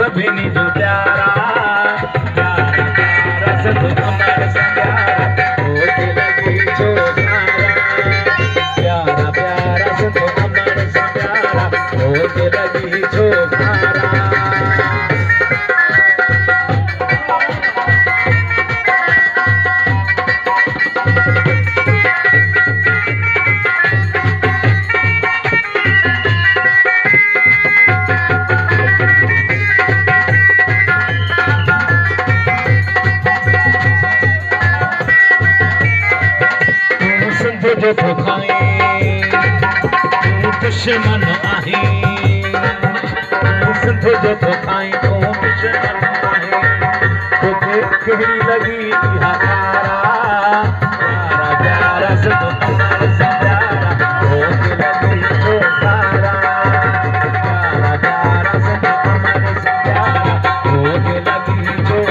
सभिनी जो प्यारा प्यारा प्यारा सब हमारे प्यारा होके लगी जो प्यारा प्यारा सब हमारे प्यारा होके लगी जो जो खाए दुश्मन आहे सिंध जो खाए दुश्मन आहे तोखे कहिड़ी लगी इहा प्यारा प्यारा प्यारा सब हमारे प्यारा होके लगी जो प्यारा प्यारा प्यारा सब हमारे प्यारा होके लगी जो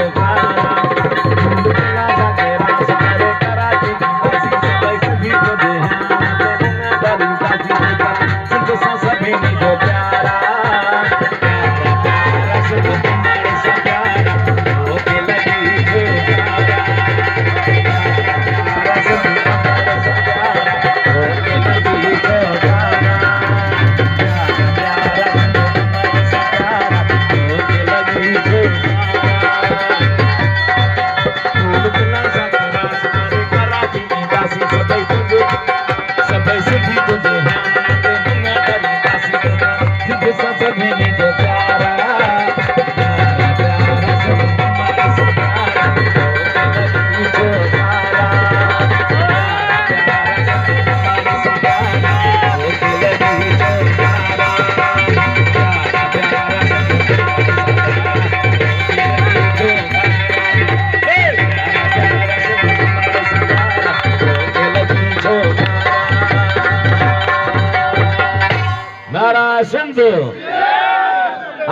सिंध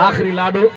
आखिरी लाडो।